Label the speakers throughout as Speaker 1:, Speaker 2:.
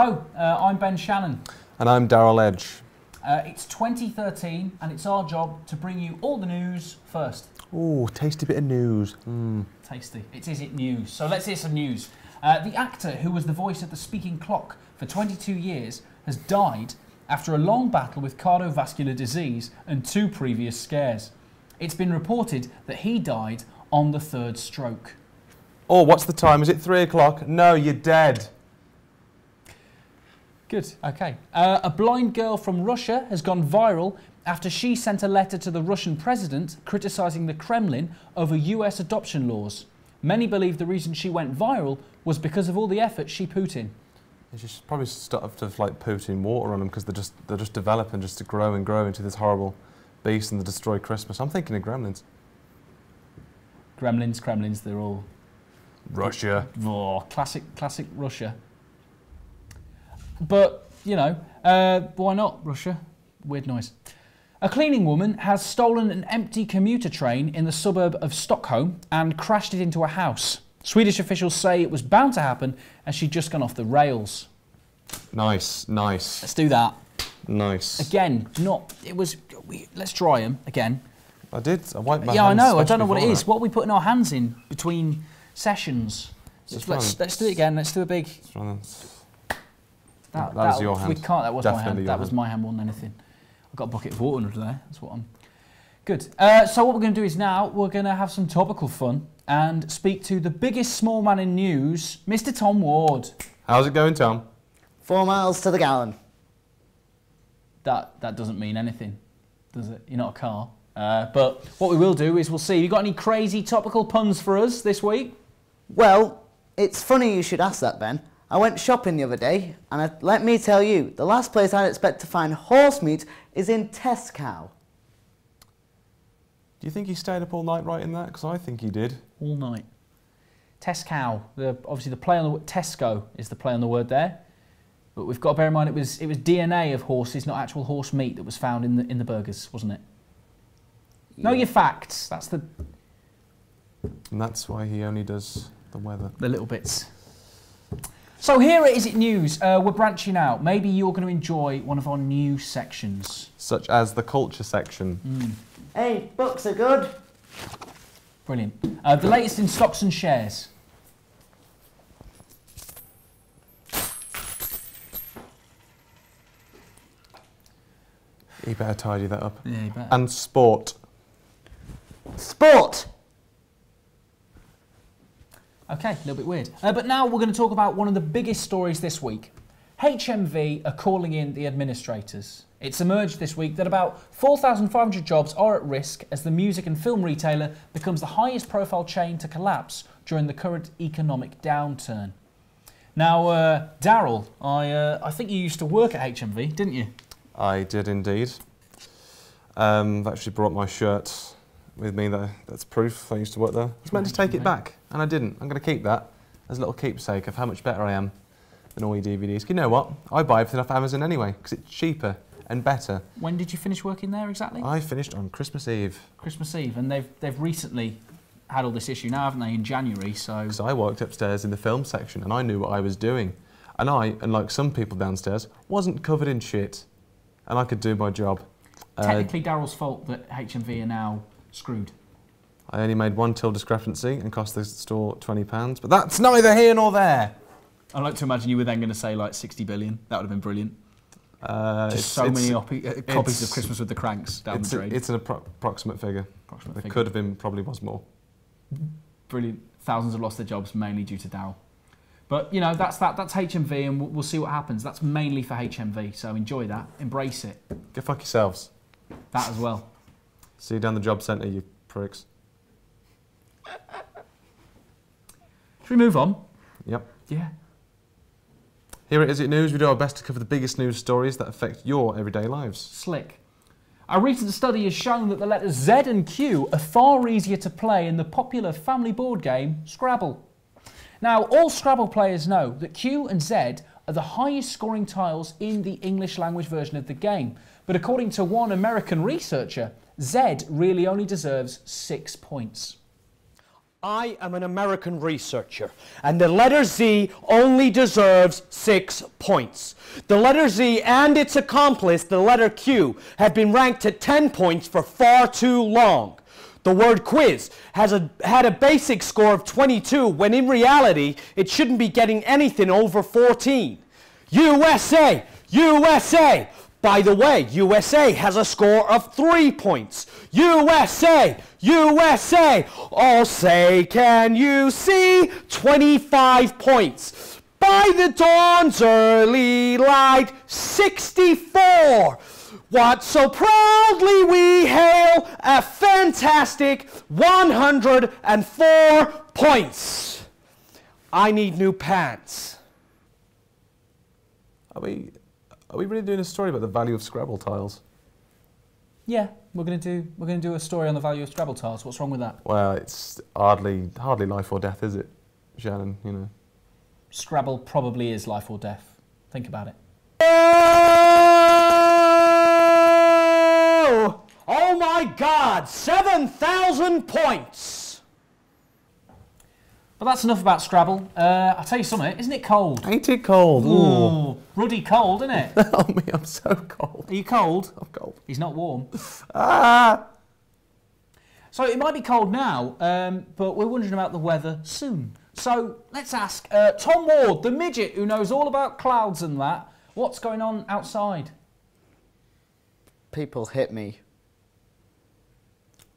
Speaker 1: Hello, I'm Ben Shannon.
Speaker 2: And I'm Daryl Edge.
Speaker 1: It's 2013 and it's our job to bring you all the news first.
Speaker 2: Ooh, tasty bit of news.
Speaker 1: Tasty. Is it news? So let's hear some news. The actor who was the voice of the speaking clock for 22 years has died after a long battle with cardiovascular disease and 2 previous scares. It's been reported that he died on the 3rd stroke.
Speaker 2: Oh, what's the time? Is it 3 o'clock? No, you're dead.
Speaker 1: Good, okay. A blind girl from Russia has gone viral after she sent a letter to the Russian president criticising the Kremlin over US adoption laws. Many believe the reason she went viral was because of all the effort she put in.
Speaker 2: It's just probably stuff to like putting water on them because they're just developing just to grow and grow into this horrible beast and to destroy Christmas. I'm thinking of Gremlins.
Speaker 1: Gremlins, they're all...
Speaker 2: Russia.
Speaker 1: Oh, classic Russia. But, you know, why not Russia? Weird noise. A cleaning woman has stolen an empty commuter train in the suburb of Stockholm and crashed it into a house. Swedish officials say it was bound to happen as she'd just gone off the rails.
Speaker 2: Nice.
Speaker 1: Let's do that.
Speaker 2: Nice.
Speaker 1: Again, let's try them again.
Speaker 2: I wiped my hands.
Speaker 1: Yeah, I know. I don't know what it is. What are we putting our hands in between sessions? Let's do it again. Let's do a big...
Speaker 2: That was your hand.
Speaker 1: We can't. That was
Speaker 2: Definitely
Speaker 1: my hand.
Speaker 2: your
Speaker 1: That was
Speaker 2: hand.
Speaker 1: my hand more than anything. I've got a bucket of water under there. That's what I'm... Good. So what we're going to do is now we're going to have some topical fun and speak to the biggest small man in news, Mr. Tom Ward.
Speaker 2: How's it going, Tom?
Speaker 3: 4 miles to the gallon.
Speaker 1: That doesn't mean anything, does it? You're not a car. But what we will do is we'll see. You got any crazy topical puns for us this week?
Speaker 3: Well, it's funny you should ask that, Ben. I went shopping the other day, and let me tell you, the last place I'd expect to find horse meat is in Tesco.
Speaker 2: Do you think he stayed up all night writing that? Because I think he did.
Speaker 1: All night. Tesco. Obviously the play on the word Tesco is the play on the word there. But we've got to bear in mind it was DNA of horses, not actual horse meat that was found in the burgers, wasn't it? Yeah. Know your facts. That's the...
Speaker 2: And that's why he only does the weather.
Speaker 1: The little bits. So here at Is It News, we're branching out. Maybe you're going to enjoy one of our new sections.
Speaker 2: Such as the culture section.
Speaker 3: Hey, books are good.
Speaker 1: Brilliant. The latest in stocks and shares.
Speaker 2: You better tidy that up.
Speaker 1: Yeah, you better.
Speaker 2: And sport.
Speaker 3: Sport!
Speaker 1: Okay, a little bit weird. But now we're going to talk about one of the biggest stories this week. HMV are calling in the administrators. It's emerged this week that about 4,500 jobs are at risk as the music and film retailer becomes the highest profile chain to collapse during the current economic downturn. Now, Daryl, I think you used to work at HMV, didn't you?
Speaker 2: I did indeed. I've actually brought my shirt with me. That's proof I used to work there. I was meant to take it back, and I didn't. I'm going to keep that as a little keepsake of how much better I am than all your DVDs. You know what? I buy everything off Amazon anyway, because it's cheaper and better.
Speaker 1: When did you finish working there exactly?
Speaker 2: I finished on Christmas Eve.
Speaker 1: Christmas Eve, and they've recently had all this issue now, haven't they, in January, so...
Speaker 2: Because I worked upstairs in the film section, and I knew what I was doing. And I, unlike some people downstairs, wasn't covered in shit. And I could do my job.
Speaker 1: Technically Daryl's fault that HMV are now screwed.
Speaker 2: I only made one till discrepancy and cost the store £20, but that's neither here nor there.
Speaker 1: I like to imagine you were then going to say like 60 billion. That would have been brilliant. Just so many copies of Christmas with the Cranks down the drain.
Speaker 2: It's an approximate figure. There could have been, probably was more.
Speaker 1: Brilliant. Thousands have lost their jobs mainly due to Daryl. But, you know, that's HMV and we'll see what happens. That's mainly for HMV, so enjoy that. Embrace it.
Speaker 2: Go fuck yourselves.
Speaker 1: That as well.
Speaker 2: See you down the job centre, you pricks.
Speaker 1: Should we move on?
Speaker 2: Yep.
Speaker 1: Yeah.
Speaker 2: Here at Is It News, we do our best to cover the biggest news stories that affect your everyday lives.
Speaker 1: Slick. A recent study has shown that the letters Z and Q are far easier to play in the popular family board game Scrabble. Now, all Scrabble players know that Q and Z are the highest scoring tiles in the English language version of the game. But according to one American researcher, Z really only deserves 6 points.
Speaker 4: I am an American researcher, and the letter Z only deserves 6 points. The letter Z and its accomplice, the letter Q, have been ranked at 10 points for far too long. The word quiz had a basic score of 22, when in reality, it shouldn't be getting anything over 14. USA! USA! By the way, USA has a score of 3 points. USA! USA! Oh, say, can you see? 25 points. By the dawn's early light, 64. What so proudly we hail a fantastic 104 points. I need new pants.
Speaker 2: Are we really doing a story about the value of Scrabble tiles?
Speaker 1: Yeah, we're gonna do a story on the value of Scrabble tiles. What's wrong with that?
Speaker 2: Well, it's hardly life or death, is it, Shannon? You know.
Speaker 1: Scrabble probably is life or death. Think about it.
Speaker 4: Oh my God, 7,000 points.
Speaker 1: But that's enough about Scrabble. I'll tell you something, isn't it cold?
Speaker 2: Ain't it cold?
Speaker 1: Ooh, ruddy cold, isn't it?
Speaker 2: Oh me, I'm so cold.
Speaker 1: Are you cold?
Speaker 2: I'm cold.
Speaker 1: He's not warm.
Speaker 2: Ah!
Speaker 1: So it might be cold now, but we're wondering about the weather soon. So let's ask Tom Ward, the midget who knows all about clouds and that, what's going on outside?
Speaker 3: People hit me.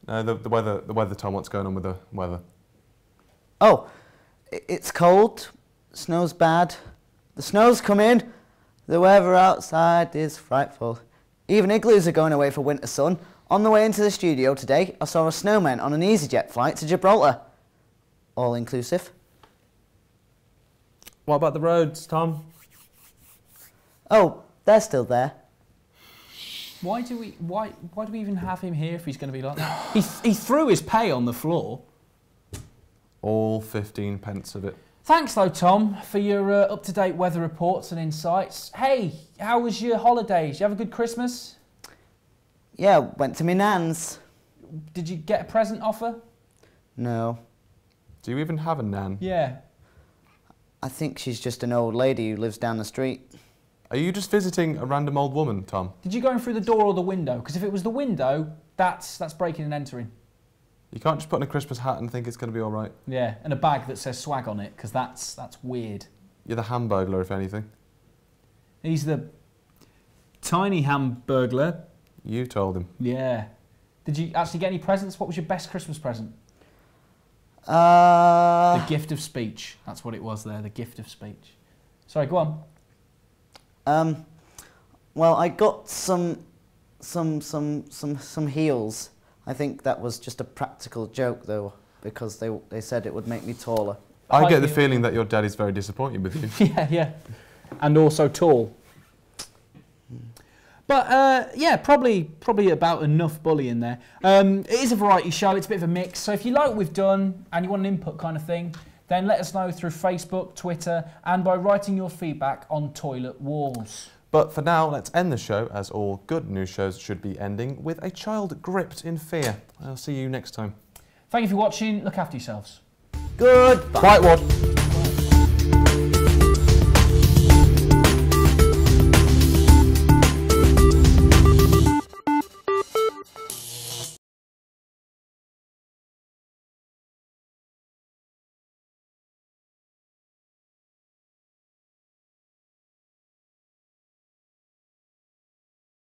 Speaker 2: No, the weather, Tom. What's going on with the weather?
Speaker 3: Oh, it's cold. Snow's bad. The snow's come in. The weather outside is frightful. Even igloos are going away for winter sun. On the way into the studio today, I saw a snowman on an EasyJet flight to Gibraltar. All inclusive.
Speaker 2: What about the roads, Tom?
Speaker 3: Oh, they're still there.
Speaker 1: Why do we even have him here if he's going to be like that? He threw his pay on the floor.
Speaker 2: All 15 pence of it.
Speaker 1: Thanks though, Tom, for your up-to-date weather reports and insights. Hey, how was your holidays? You have a good Christmas?
Speaker 3: Yeah, went to my nan's.
Speaker 1: Did you get a present offer?
Speaker 3: No.
Speaker 2: Do you even have a nan?
Speaker 1: Yeah.
Speaker 3: I think she's just an old lady who lives down the street.
Speaker 2: Are you just visiting a random old woman, Tom?
Speaker 1: Did you go in through the door or the window? Because if it was the window, that's breaking and entering.
Speaker 2: You can't just put on a Christmas hat and think it's going to be all right.
Speaker 1: Yeah, and a bag that says swag on it, because that's weird.
Speaker 2: You're the Hamburglar, if anything.
Speaker 1: He's the tiny Hamburglar.
Speaker 2: You told him.
Speaker 1: Yeah. Did you actually get any presents? What was your best Christmas present?
Speaker 3: Uh...
Speaker 1: The gift of speech. That's what it was there, the gift of speech. Sorry, go on.
Speaker 3: Well, I got some heels. I think that was just a practical joke, though, because they said it would make me taller.
Speaker 2: I get the feeling that your dad is very disappointed with you.
Speaker 1: Yeah. And also tall. But, yeah, probably about enough bullying there. It is a variety show. It's a bit of a mix. So if you like what we've done and you want an input kind of thing, then let us know through Facebook, Twitter, and by writing your feedback on Toilet Wars.
Speaker 2: But for now, let's end the show, as all good news shows should be ending, with a child gripped in fear. I'll see you next time.
Speaker 1: Thank you for watching. Look after yourselves.
Speaker 3: Goodbye.
Speaker 2: Whitewood.